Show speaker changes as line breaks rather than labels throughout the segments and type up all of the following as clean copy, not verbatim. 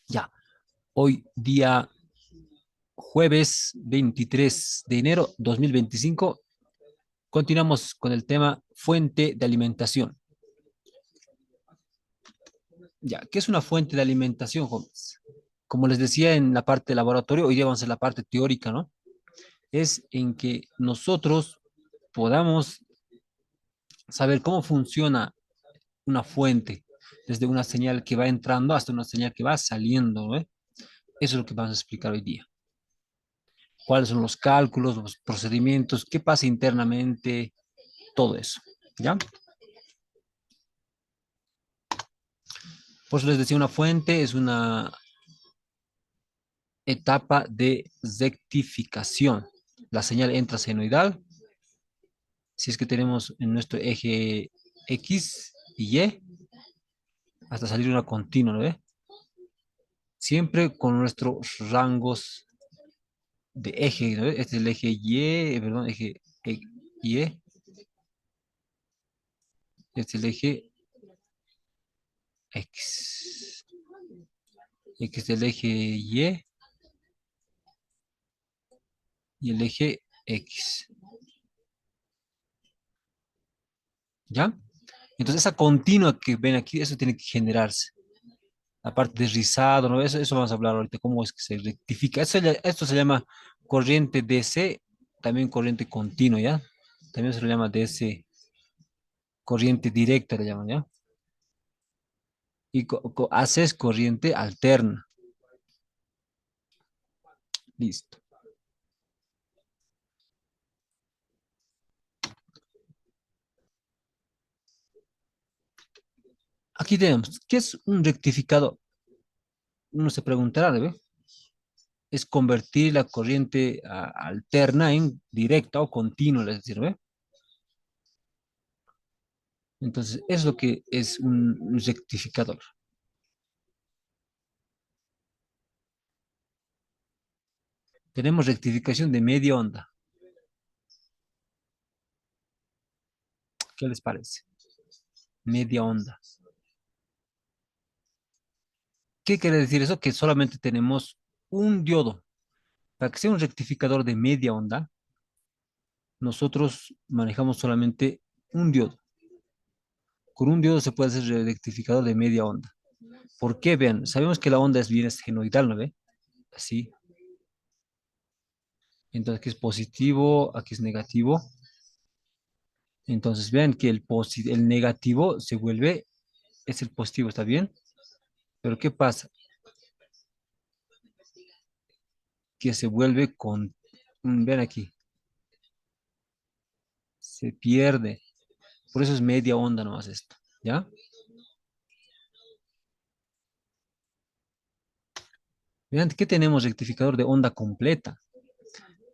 Ya, hoy día jueves 23 de enero 2025, continuamos con el tema fuente de alimentación. Ya, ¿qué es una fuente de alimentación, jóvenes? Como les decía en la parte de laboratorio, hoy día vamos a hacer la parte teórica, ¿no? Es en que nosotros podamos saber cómo funciona una fuente, desde una señal que va entrando hasta una señal que va saliendo, ¿no? Eso es lo que vamos a explicar hoy día. Cuáles son los cálculos, los procedimientos, qué pasa internamente, todo eso, ¿ya? Por eso les decía, una fuente es una etapa de rectificación. La señal entra senoidal, si es que tenemos en nuestro eje X y Y, hasta salir una continua, ¿no ve? Siempre con nuestros rangos de eje, ¿no ve? Este es el eje Y, perdón, Y, este es el eje X. X es el eje y el eje X, ¿ya? Entonces esa continua que ven aquí, eso tiene que generarse. La parte de rizado, ¿no? Eso vamos a hablar ahorita, cómo es que se rectifica. Esto se llama corriente DC, también corriente continua, ¿ya? También se le llama DC, corriente directa, le llaman, ¿ya? Y AC es corriente alterna. Listo. Aquí tenemos, ¿qué es un rectificador? Uno se preguntará, ¿ve? Es convertir la corriente alterna en directa o continua, es decir, ¿ve? Entonces, es lo que es un rectificador. Tenemos rectificación de media onda. ¿Qué les parece? Media onda. ¿Qué quiere decir eso? Que solamente tenemos un diodo. Para que sea un rectificador de media onda, nosotros manejamos solamente un diodo. Con un diodo se puede hacer rectificador de media onda. ¿Por qué? Vean, sabemos que la onda es bien senoidal, ¿no ve? Así. Entonces, aquí es positivo, aquí es negativo. Entonces, vean que el negativo se vuelve, es el positivo, ¿está bien? Pero ¿qué pasa? Que se vuelve con, vean aquí, se pierde. Por eso es media onda nomás esto, ¿ya? Vean que tenemos rectificador de onda completa.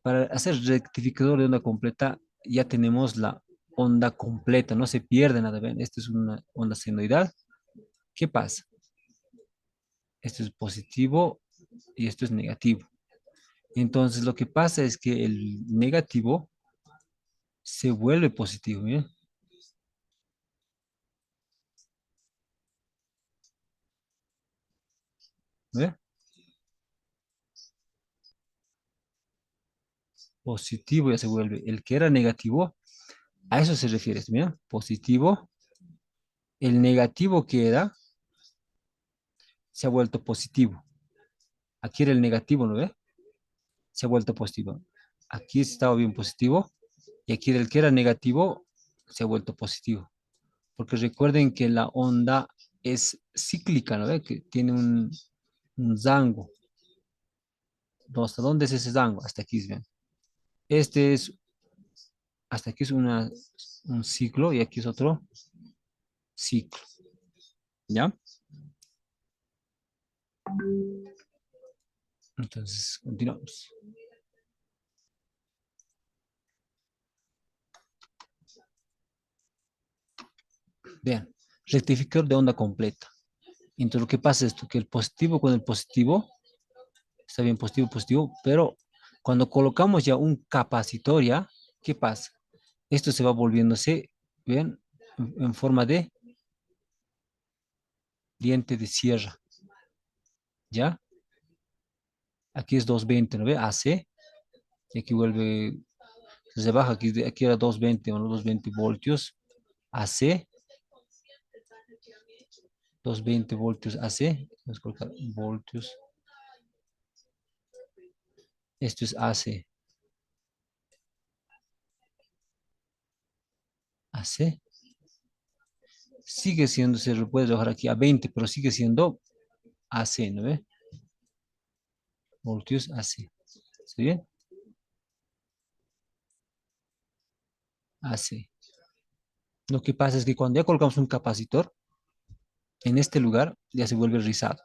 Para hacer rectificador de onda completa ya tenemos la onda completa, no se pierde nada. ¿Ven? Esta es una onda senoidal. ¿Qué pasa? Esto es positivo y esto es negativo. Entonces lo que pasa es que el negativo se vuelve positivo. ¿Bien? ¿Ve? Positivo ya se vuelve. El que era negativo, a eso se refiere. ¿Bien? Positivo. El negativo que era se ha vuelto positivo. Aquí era el negativo, ¿no ve? Se ha vuelto positivo. Aquí estaba bien positivo y aquí el que era negativo se ha vuelto positivo. Porque recuerden que la onda es cíclica, ¿no ve? Que tiene un zango. ¿Hasta dónde es ese zango? Hasta aquí, ¿ven? Este es, hasta aquí es un ciclo y aquí es otro ciclo, ¿ya? Entonces, continuamos. Vean, rectificador de onda completa. Entonces, lo que pasa es esto, que el positivo con el positivo, está bien positivo, positivo, pero cuando colocamos ya un capacitor ya, ¿qué pasa? Esto se va volviéndose, ¿ven? En forma de diente de sierra, ¿ya? Aquí es 220, ¿no ve? AC, y aquí vuelve, se baja, aquí era 220, o no, 220 voltios, AC, 220 voltios AC, vamos a colocar voltios, esto es AC, AC, sigue siendo, se lo puede bajar aquí a 20, pero sigue siendo AC, ¿no ve? Voltios AC, ¿está bien? AC. Lo que pasa es que cuando ya colocamos un capacitor, en este lugar ya se vuelve rizado.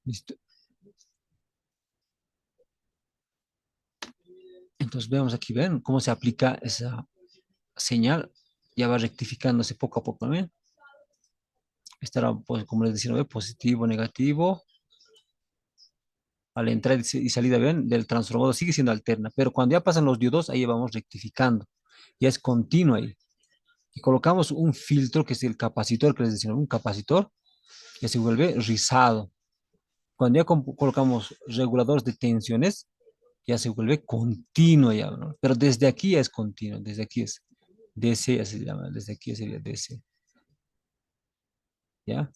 ¿Listo? Entonces vemos aquí, ven cómo se aplica esa señal. Ya va rectificándose poco a poco, ¿no? Estará, pues, como les decía, ¿no ve? Positivo, negativo. A la entrada y salida, ven, del transformador sigue siendo alterna, pero cuando ya pasan los diodos, ahí vamos rectificando. Ya es continuo ahí. Y colocamos un filtro, que es el capacitor, que les decía, ¿no? Un capacitor, que se vuelve rizado. Cuando ya colocamos reguladores de tensiones, ya se vuelve continuo ya, ¿no? Pero desde aquí ya es continuo, desde aquí es DC, ya se llama, desde aquí sería DC, ¿ya?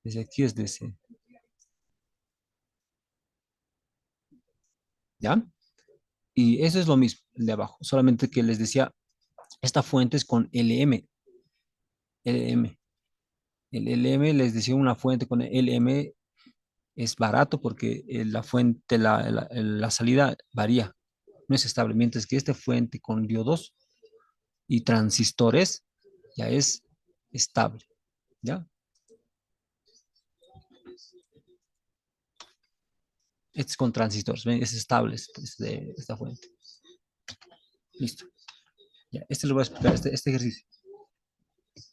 Desde aquí es DC, ¿ya? Y eso es lo mismo, el de abajo, solamente que les decía, esta fuente es con LM, LM. El LM, les decía, una fuente con LM es barato porque la fuente, la salida varía, no es estable, mientras que esta fuente con diodos y transistores ya es estable, ¿ya? Este es con transistores, ¿ven? Es estable esta fuente. Listo. Ya, este lo voy a explicar, este ejercicio.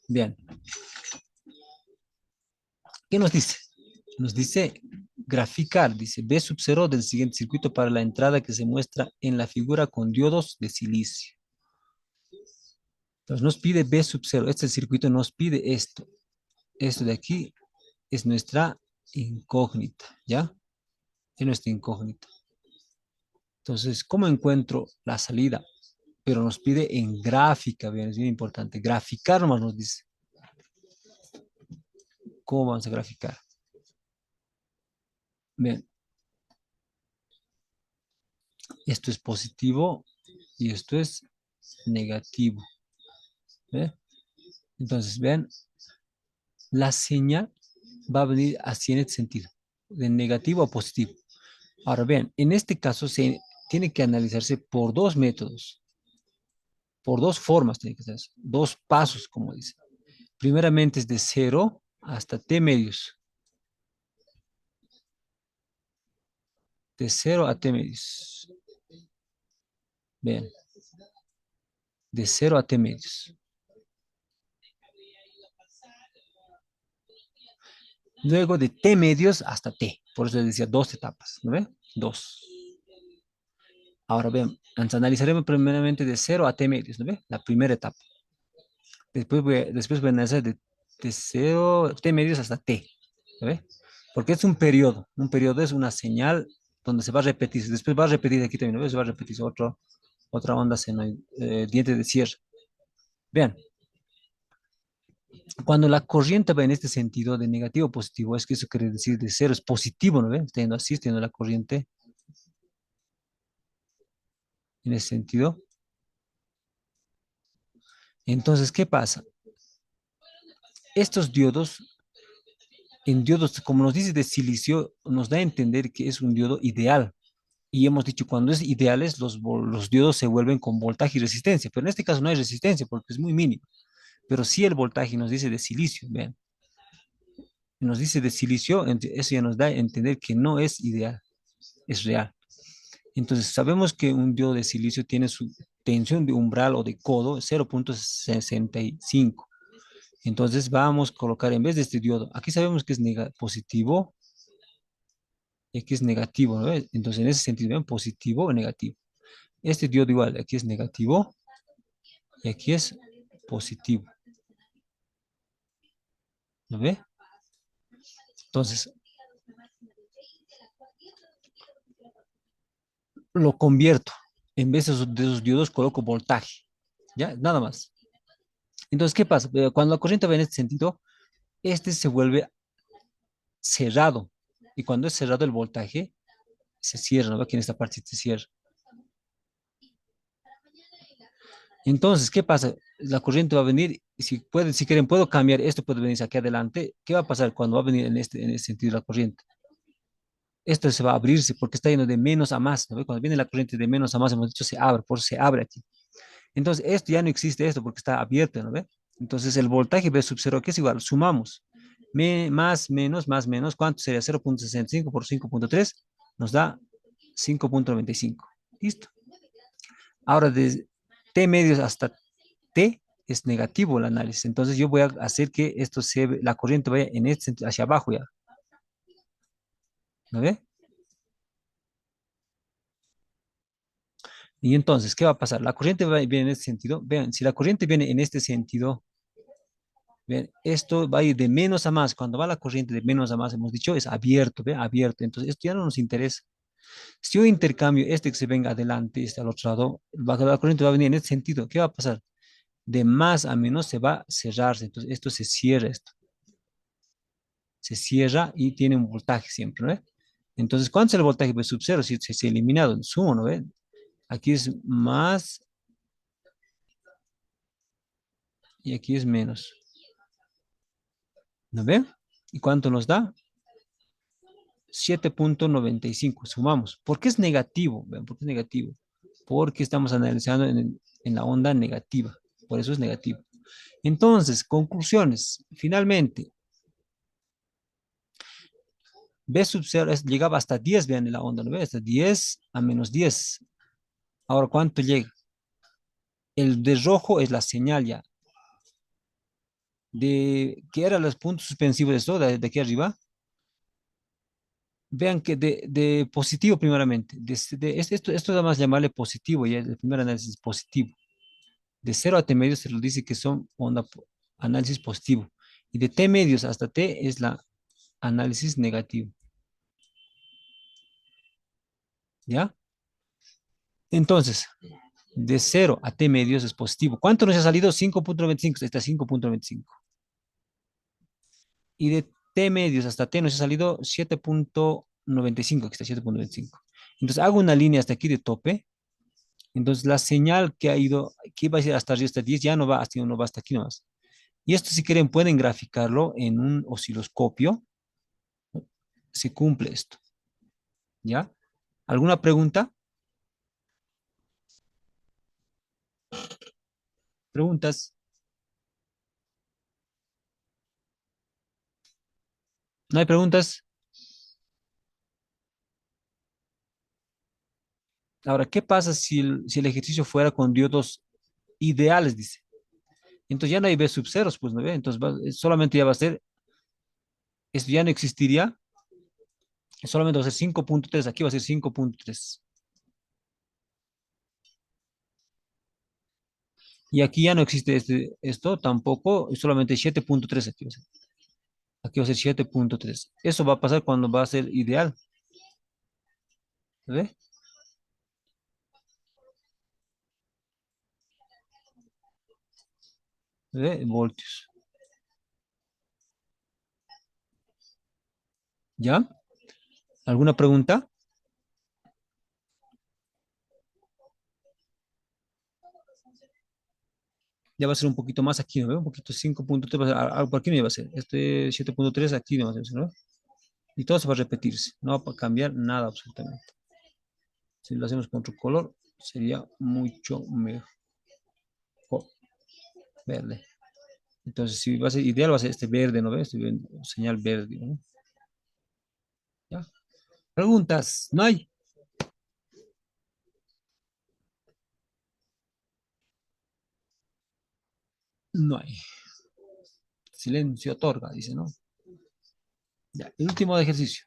Bien. ¿Qué nos dice? Nos dice graficar, dice B sub 0 del siguiente circuito para la entrada que se muestra en la figura con diodos de silicio. Entonces nos pide B sub 0. Este circuito nos pide esto. Esto de aquí es nuestra incógnita, ¿ya? Es nuestra incógnita. Entonces, ¿cómo encuentro la salida? Pero nos pide en gráfica, bien, es bien importante. Graficar nomás nos dice. ¿Cómo vamos a graficar? Bien, esto es positivo y esto es negativo. ¿Ve? Entonces, vean, la señal va a venir así en este sentido, de negativo a positivo. Ahora, vean, en este caso se tiene que analizarse por dos métodos, por dos formas, tiene que ser, dos pasos, como dice. Primeramente es de 0 hasta t medios, de 0 a t medios. Vean, de 0 a t medios. Luego de t medios hasta t, por eso les decía dos etapas, ¿no ven? Dos. Ahora vean, analizaremos primeramente de 0 a t medios, ¿no ve? La primera etapa. Después voy a analizar de 0 t medios hasta t, ¿no ve? Porque es un periodo. Un periodo es una señal donde se va a repetir. Después va a repetir aquí también, ¿no ve? Se va a repetir otra onda senoide, diente de cierre. Vean, cuando la corriente va en este sentido de negativo a positivo, es que eso quiere decir de cero es positivo, ¿no ve? Teniendo así, teniendo la corriente en ese sentido. Entonces, ¿qué pasa? Estos diodos, en diodos, como nos dice de silicio, nos da a entender que es un diodo ideal. Y hemos dicho, cuando es ideales, los diodos se vuelven con voltaje y resistencia, pero en este caso no hay resistencia porque es muy mínimo. Pero sí el voltaje nos dice de silicio, vean, nos dice de silicio, eso ya nos da a entender que no es ideal, es real. Entonces, sabemos que un diodo de silicio tiene su tensión de umbral o de codo 0,65. Entonces, vamos a colocar en vez de este diodo, aquí sabemos que es positivo y aquí es negativo, ¿no? Entonces, en ese sentido, ¿ven? Positivo o negativo. Este diodo igual, aquí es negativo y aquí es positivo. ¿Lo ve? Entonces, lo convierto. En vez de esos diodos, coloco voltaje. ¿Ya? Nada más. Entonces, ¿qué pasa? Cuando la corriente va en este sentido, este se vuelve cerrado. Y cuando es cerrado el voltaje, se cierra, ¿no? Aquí en esta parte se cierra. Entonces, ¿qué pasa? La corriente va a venir, y si pueden, si quieren, puedo cambiar, esto puede venir aquí adelante. ¿Qué va a pasar cuando va a venir en este sentido la corriente? Esto se va a abrirse porque está yendo de menos a más, ¿no ve? Cuando viene la corriente de menos a más, hemos dicho se abre, por eso se abre aquí. Entonces, esto ya no existe esto porque está abierto, ¿no ve? Entonces, el voltaje V sub 0, que es igual, sumamos. Más menos, ¿cuánto sería? 0,65 por 5,3 nos da 5,95. ¿Listo? Ahora, de T medios hasta T es negativo el análisis. Entonces, yo voy a hacer que la corriente vaya en este sentido, hacia abajo ya. ¿No ve? Y entonces, ¿qué va a pasar? La corriente viene en este sentido. Vean, si la corriente viene en este sentido, vean, esto va a ir de menos a más. Cuando va la corriente de menos a más, hemos dicho, es abierto, ¿ve? Abierto. Entonces, esto ya no nos interesa. Si yo intercambio este que se venga adelante, este al otro lado, la corriente va a venir en este sentido. ¿Qué va a pasar? De más a menos se va a cerrarse. Entonces, esto se cierra, esto. Se cierra y tiene un voltaje siempre, ¿no ve? Entonces, ¿cuánto es el voltaje? Pues sub cero, si se ha eliminado, en sumo, ¿no ve? Aquí es más y aquí es menos. ¿No ve? ¿Y cuánto nos da? 7,95. Sumamos. ¿Por qué es negativo? Vean, ¿por qué es negativo? Porque estamos analizando en la onda negativa. Por eso es negativo. Entonces, conclusiones. Finalmente, B sub 0 llegaba hasta 10, vean en la onda, ¿no ve? Hasta 10 a -10. Ahora, ¿cuánto llega? El de rojo es la señal ya. ¿Qué eran los puntos suspensivos de esto, de aquí arriba? Vean que de positivo primeramente. Esto es más llamarle positivo, ya el primer análisis es positivo. De cero a T medios se lo dice que son análisis positivo. Y de T medios hasta T es la análisis negativo. ¿Ya? Entonces, de cero a T medios es positivo. ¿Cuánto nos ha salido? 5,95. Está 5,25. Y de T medios hasta T nos ha salido 7,95. Aquí está 7,95. Entonces, hago una línea hasta aquí de tope. Entonces, la señal que ha ido, que iba a ir hasta arriba, hasta 10, ya no va hasta aquí nomás. Y esto, si quieren, pueden graficarlo en un osciloscopio. Se cumple esto. ¿Ya? ¿Alguna pregunta? ¿Preguntas? ¿No hay preguntas? Ahora, ¿qué pasa si el ejercicio fuera con diodos ideales, dice? Entonces ya no hay B sub ceros, pues, ¿no ve? Entonces solamente ya va a ser, esto ya no existiría, solamente va a ser 5,3, aquí va a ser 5,3. Y aquí ya no existe esto tampoco, y solamente 7,3 aquí va a ser. Aquí va a ser 7,3. Eso va a pasar cuando va a ser ideal, ¿ve? ¿Ve? Voltios. ¿Ya? ¿Alguna pregunta? Ya va a ser un poquito más aquí, ¿no ve? Un poquito 5,3, algo por aquí no va a ser. Este 7,3 aquí no va a ser, ¿no? Y todo se va a repetirse, no va a cambiar nada absolutamente. Si lo hacemos con otro color, sería mucho mejor. Verde. Entonces, si va a ser ideal, va a ser este verde, ¿no ves? Señal verde, ¿no? ¿Ya? Preguntas, ¿no hay? No hay. Silencio otorga, dice, ¿no? Ya, el último ejercicio.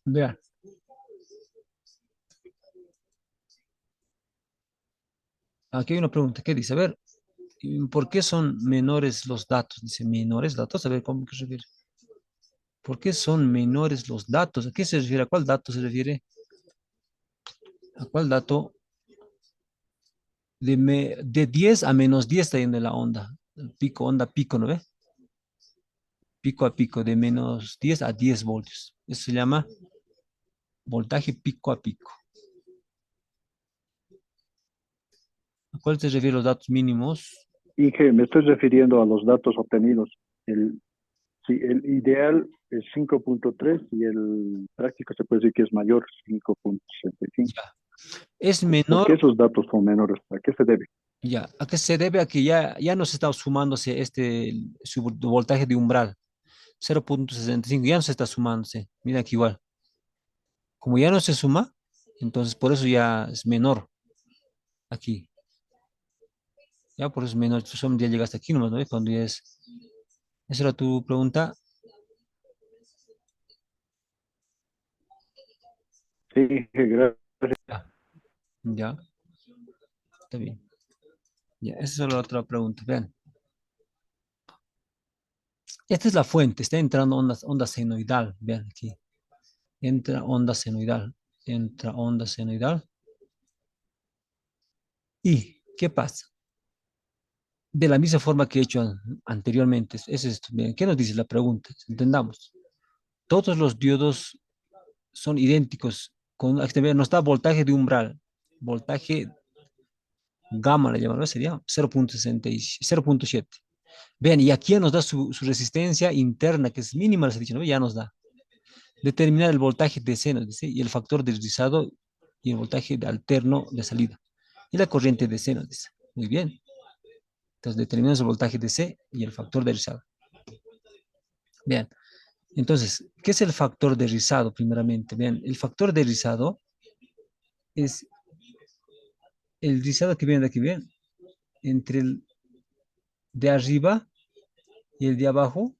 Vean, Aquí hay una pregunta. ¿Qué dice? A ver, ¿por qué son menores los datos? Dice menores datos. A ver, ¿cómo que se refiere? ¿Por qué son menores los datos? ¿A qué se refiere? ¿A cuál dato se refiere? ¿A cuál dato? De 10 a -10 está yendo la onda. El pico, onda pico, ¿no ve? Pico a pico, de -10 a 10 voltios. Eso se llama voltaje pico a pico. ¿A cuál se refiere los datos mínimos?
Inge, me estoy refiriendo a los datos obtenidos. El, sí, el ideal es 5.3 y el práctico se puede decir que es mayor, 5.65.
Ya. Es
¿Por qué
menor,
esos datos son menores? ¿A qué se debe?
ya. ¿A qué se debe? A que ya no se está sumándose su voltaje de umbral. 0,65 ya no se está sumándose. Mira que igual. Como ya no se suma, entonces por eso ya es menor aquí. Ya por eso es menor. Tú ya llegaste aquí nomás, ¿no? Cuando ya es. Esa era tu pregunta.
Sí, Inge, gracias.
Ya, ya, está bien. Ya, esa es la otra pregunta. Vean. Esta es la fuente. Está entrando onda senoidal. Vean aquí. Entra onda senoidal. Entra onda senoidal. ¿Y qué pasa? De la misma forma que he hecho anteriormente. Es esto. Miren, ¿qué nos dice la pregunta? Entendamos. Todos los diodos son idénticos. Aquí no está voltaje de umbral. Voltaje gamma le llaman, ¿no? Sería 0,7. Vean, y aquí ya nos da su resistencia interna, que es mínima, les he dicho, ¿no? Ya nos da. Determinar el voltaje de C, nos dice, y el factor de rizado y el voltaje alterno de salida. Y la corriente de C, nos dice. Muy bien. Entonces determinamos el voltaje de C y el factor de rizado. Bien. Entonces, ¿qué es el factor de rizado primeramente? Vean, el factor de rizado es el rizado que viene de aquí, bien, entre el de arriba y el de abajo.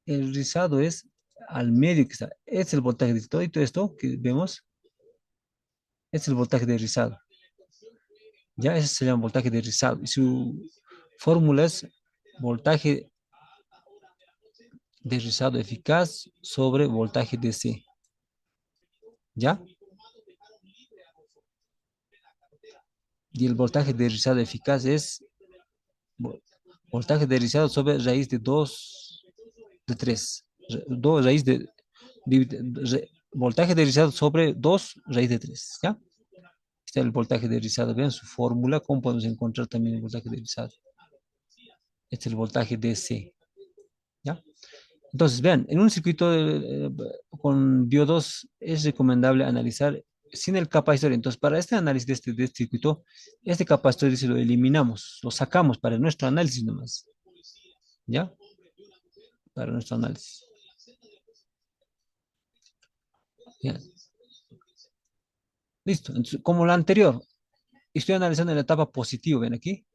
El rizado es al medio que está. Este es el voltaje de todo esto que vemos. Este es el voltaje de rizado. Ya, ese se llama voltaje de rizado. Y su fórmula es voltaje de rizado eficaz sobre voltaje DC. ¿Ya? Y el voltaje de rizado eficaz es voltaje de rizado sobre raíz de 2 de 3. 2 raíz de voltaje de rizado sobre 2 raíz de 3. ¿Ya? Está el voltaje de rizado. Vean su fórmula. ¿Cómo podemos encontrar también el voltaje de rizado? Este es el voltaje DC. ¿Ya? Entonces, vean, en un circuito con diodos es recomendable analizar sin el capacitor. Entonces, para este análisis de este circuito, este capacitor dice, lo eliminamos, lo sacamos para nuestro análisis nomás. ¿Ya? Para nuestro análisis. ¿Ya? Listo. Entonces, como la anterior, estoy analizando en la etapa positiva, ven aquí.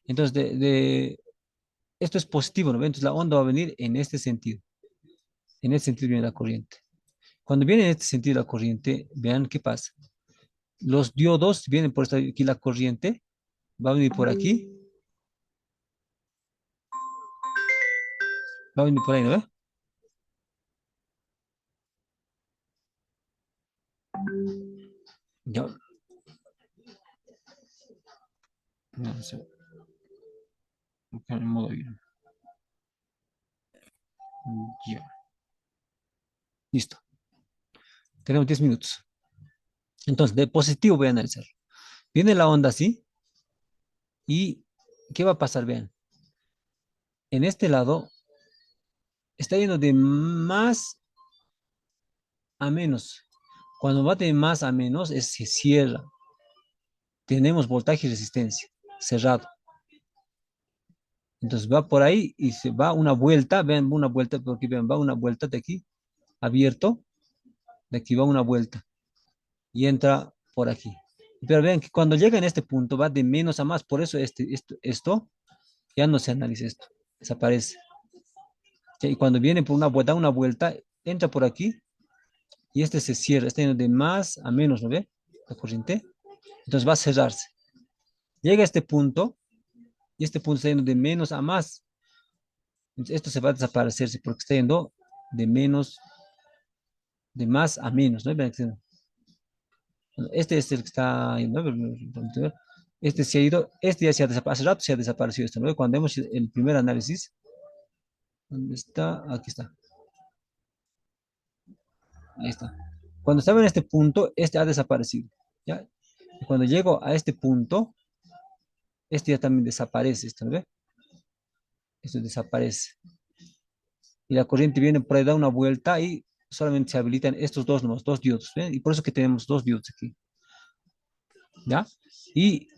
Entonces, esto es positivo, ¿no? Entonces, la onda va a venir en este sentido. En este sentido viene la corriente. Cuando viene en este sentido la corriente, vean qué pasa. Los diodos vienen por esta, aquí la corriente, va a venir por aquí, va a venir por ahí, ¿no ve? Ya, no sé, en modo avión. Ya, listo. Tenemos 10 minutos. Entonces, de positivo voy a analizar. Viene la onda así, y ¿qué va a pasar? Vean, en este lado está yendo de más a menos. Cuando va de más a menos, se cierra. Tenemos voltaje y resistencia, cerrado. Entonces va por ahí y se va una vuelta, vean una vuelta, porque vean, va una vuelta de aquí, abierto, de aquí va una vuelta y entra por aquí. Pero vean que cuando llega en este punto va de menos a más, por eso esto ya no se analiza esto, desaparece. Y cuando viene por una vuelta, entra por aquí y este se cierra, está yendo de más a menos, ¿no ve? La corriente. Entonces va a cerrarse. Llega a este punto y este punto está yendo de menos a más. Entonces esto se va a desaparecerse porque está yendo de menos, de más a menos, ¿no? Vean que este es el que está yendo, ¿no? Este se ha ido, este ya se ha desaparecido, hace rato se ha desaparecido esto, ¿no? Cuando hemos el primer análisis, ¿dónde está? Aquí está, ahí está. Cuando estaba en este punto, este ha desaparecido, ¿ya? Y cuando llego a este punto, este ya también desaparece, ¿esto, no ve? Esto desaparece. Y la corriente viene por ahí, da una vuelta y solamente se habilitan estos dos nomás, dos diodos, ¿ve? Y por eso que tenemos dos diodos aquí, ¿ya? Y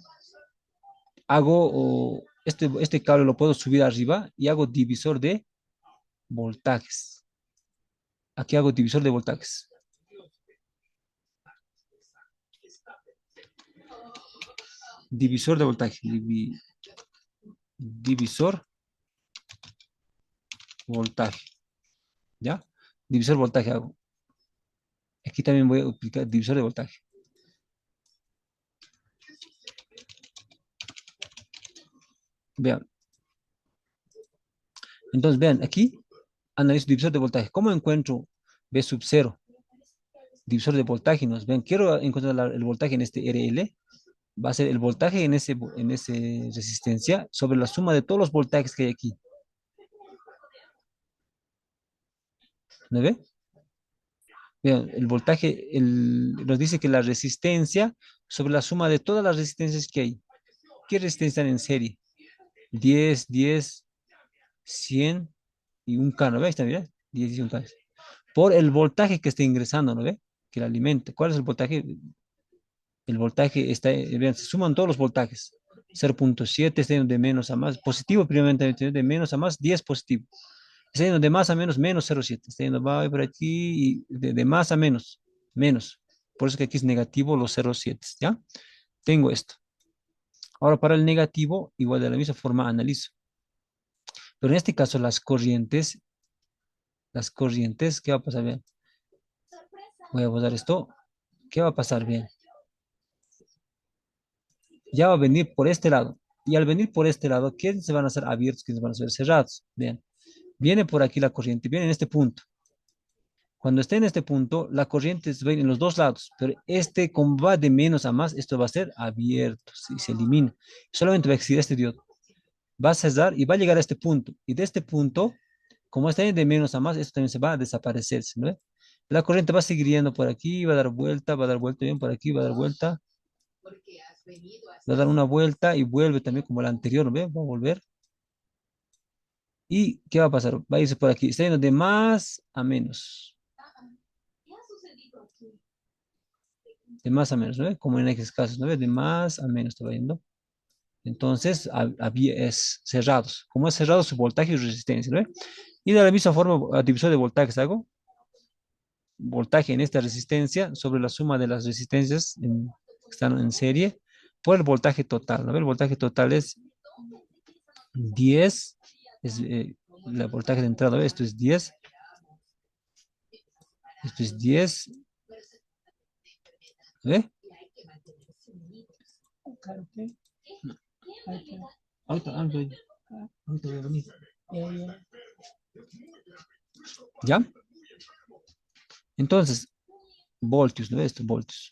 hago, este cable lo puedo subir arriba y hago divisor de voltajes. Aquí hago divisor de voltajes. Divisor de voltaje. Divisor voltaje. ¿Ya? Divisor voltaje hago. Aquí también voy a aplicar divisor de voltaje. Vean. Entonces, vean, aquí analizo divisor de voltaje. ¿Cómo encuentro V sub 0? Divisor de voltaje. Nos ven, quiero encontrar el voltaje en este RL. Va a ser el voltaje en ese resistencia sobre la suma de todos los voltajes que hay aquí. ¿No ve? Vean, el voltaje nos dice que la resistencia sobre la suma de todas las resistencias que hay. ¿Qué resistencia están en serie? 10, 10, 100 y un K, ¿no ve? Ahí está, mira, 10 y un K. Por el voltaje que está ingresando, ¿no ve? Que la alimente. ¿Cuál es el voltaje? El voltaje está, vean, se suman todos los voltajes. 0.7 está yendo de menos a más. Positivo, primeramente, de menos a más, 10 positivo. Está yendo de más a menos, menos 0.7. Está yendo va por aquí y de más a menos, menos. Por eso que aquí es negativo los 0.7, ¿ya? Tengo esto. Ahora para el negativo, igual de la misma forma analizo. Pero en este caso las corrientes, ¿qué va a pasar? Bien, voy a botar esto. ¿Qué va a pasar? Bien, ya va a venir por este lado. Y al venir por este lado, ¿quiénes se van a hacer abiertos? ¿Quiénes van a ser cerrados? Bien, viene por aquí la corriente, viene en este punto. Cuando esté en este punto, la corriente va a ir en los dos lados, pero este, como va de menos a más, esto va a ser abierto, se elimina. Solamente va a existir este diodo. Va a cerrar y va a llegar a este punto. Y de este punto, como está de menos a más, esto también se va a desaparecer, ¿no? La corriente va a seguir yendo por aquí, va a dar vuelta bien por aquí, va a dar vuelta, va a dar una vuelta y vuelve también como la anterior, ¿no? Va a volver. ¿Y qué va a pasar? Va a irse por aquí, está yendo de más a menos, de más a menos, ¿no? Como en estos casos, ¿no? De más a menos está yendo. Entonces, es cerrados. Como es cerrado, su voltaje y resistencia, ¿no? Y de la misma forma, a divisor de voltajes hago voltaje en esta resistencia sobre la suma de las resistencias que están en serie por el voltaje total, ¿no? El voltaje total es 10, es el voltaje de entrada, ¿no? Esto es 10, esto es 10, ¿ve? ¿Ya? Entonces, voltios, ¿no? Esto, voltios.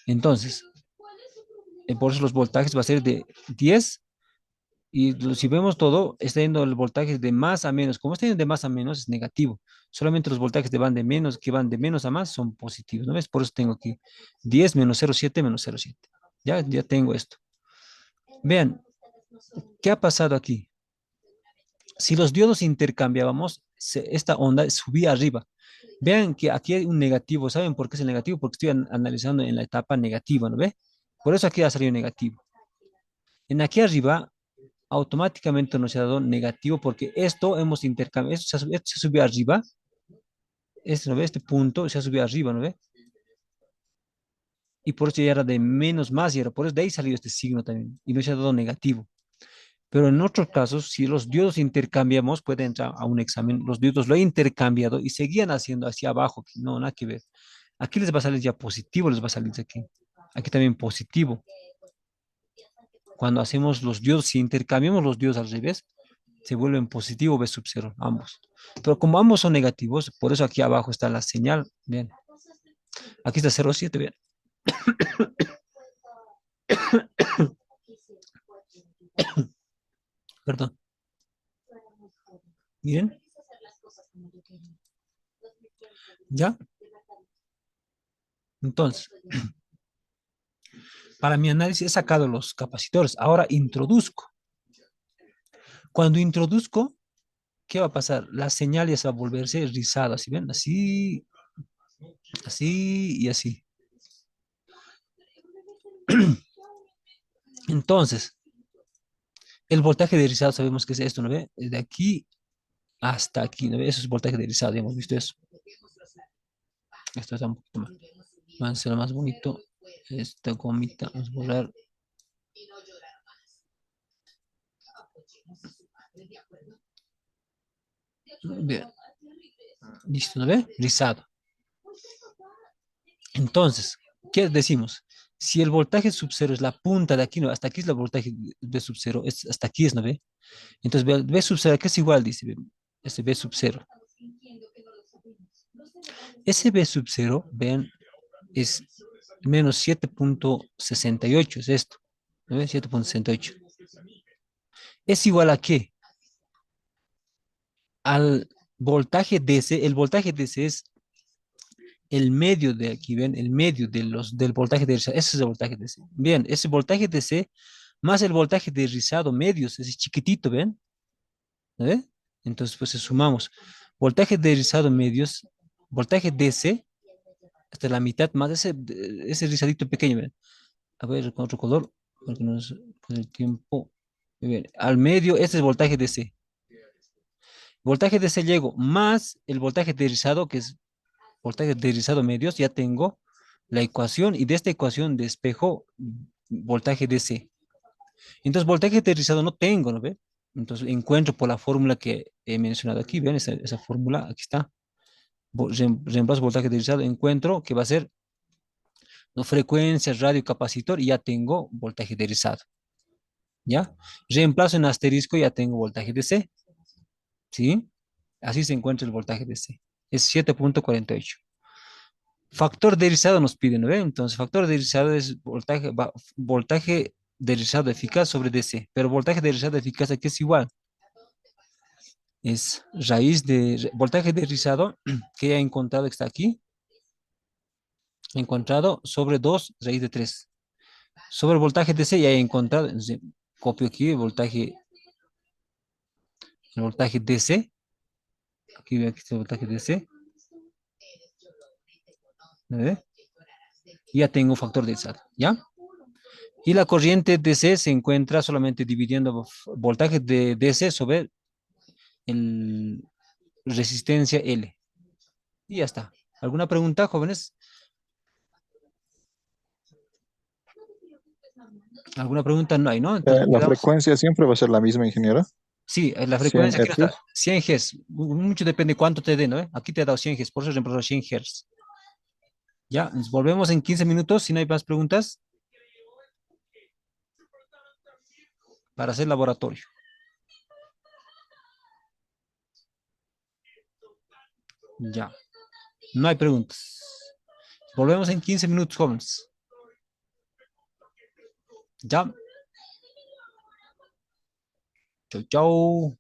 Entonces, por eso los voltajes va a ser de 10 y si vemos todo, está yendo el voltaje de más a menos. Como está yendo de más a menos, es negativo. Solamente los voltajes que van de menos a más son positivos, ¿no ves? Por eso tengo aquí 10 menos 0,7 menos 0,7. Ya tengo esto. Vean, ¿qué ha pasado aquí? Si los diodos intercambiábamos, esta onda subía arriba. Vean que aquí hay un negativo. ¿Saben por qué es el negativo? Porque estoy analizando en la etapa negativa, ¿no ve? Por eso aquí ha salido negativo. En aquí arriba, automáticamente nos ha dado negativo porque esto hemos intercambiado. Esto se subió arriba. ¿No ve? Este punto se ha subido arriba, ¿no ve? Y por eso ya era de menos más y era por eso de ahí salió este signo también. Y nos ha dado negativo. Pero en otros casos, si los diodos intercambiamos, puede entrar a un examen, los diodos lo he intercambiado y seguían haciendo hacia abajo, que no, nada que ver. Aquí les va a salir ya positivo, les va a salir de aquí. Aquí también positivo. Cuando hacemos los diodos, si intercambiamos los diodos al revés, se vuelven positivo B sub 0, ambos. Pero como ambos son negativos, por eso aquí abajo está la señal. Bien, aquí está 0,7, bien. Perdón. Miren, ¿ya? Entonces, para mi análisis he sacado los capacitores. Ahora introduzco. Cuando introduzco, ¿qué va a pasar? La señal ya se va a volverse rizada, ¿sí ven? Así, así y así. Entonces, el voltaje de rizado sabemos que es esto, ¿no ve? De aquí hasta aquí, ¿no ve? Eso es voltaje de rizado, ya hemos visto eso. Esto está un poquito más. Va a ser más bonito. Esta gomita, vamos a borrar. Bien, listo, ¿no ve? Rizado. Entonces, ¿qué decimos? Si el voltaje sub cero es la punta de aquí, ¿no? Hasta aquí es el voltaje de sub cero, hasta aquí es, ¿no ve? Entonces, B sub cero, ¿qué es igual? Dice, ese B sub cero. Ese B sub cero, vean, es menos 7,68, es esto, ¿no ve? 7,68. ¿Es igual a qué? Al voltaje DC. El voltaje DC es el medio de aquí, ¿ven? El medio del voltaje de rizado. Ese es el voltaje DC. Bien, ese voltaje DC más el voltaje de rizado medios, ese chiquitito, ¿ven? ¿Ve? Entonces, pues sumamos. Voltaje de rizado medios, voltaje DC, hasta la mitad más ese rizadito pequeño, ¿ven? A ver, con otro color, porque no es con el tiempo. Muy bien. Al medio, este es voltaje DC. Voltaje DC llego más el voltaje de rizado, que es voltaje de rizado medios, ya tengo la ecuación y de esta ecuación despejo voltaje DC. Entonces, voltaje de rizado no tengo, ¿no ve? Entonces, encuentro por la fórmula que he mencionado aquí, ¿ven? Esa fórmula, aquí está. Reemplazo voltaje de rizado, encuentro que va a ser no, frecuencia, radio, capacitor y ya tengo voltaje de rizado, ¿ya? Reemplazo en asterisco y ya tengo voltaje DC, ¿sí? Así se encuentra el voltaje DC. Es 7,48. Factor de rizado nos piden, ¿no ve? Entonces, factor de rizado es voltaje de rizado eficaz sobre DC, pero voltaje de rizado eficaz aquí es igual. Es raíz de voltaje de rizado que he encontrado, está aquí, encontrado sobre 2 raíz de 3. Sobre el voltaje DC ya he encontrado, entonces, copio aquí el voltaje DC, aquí está el voltaje DC, ¿no ve? Y ya tengo factor de rizado, ¿ya? Y la corriente DC se encuentra solamente dividiendo voltaje de DC sobre el resistencia L. Y ya está. ¿Alguna pregunta, jóvenes? ¿Alguna pregunta? No hay, ¿no? Entonces
La
quedamos.
frecuencia siempre va a ser la misma, ingeniero.
Sí, la
100
frecuencia aquí no está.
hercios.
100 Hz. Mucho depende cuánto te den, ¿no? Aquí te he dado 100 Hz, por eso reemplazo 100 Hz. Ya, nos volvemos en 15 minutos si no hay más preguntas para hacer laboratorio. Ya, no hay preguntas. Volvemos en 15 minutos, jóvenes. Ya. Chau, chau.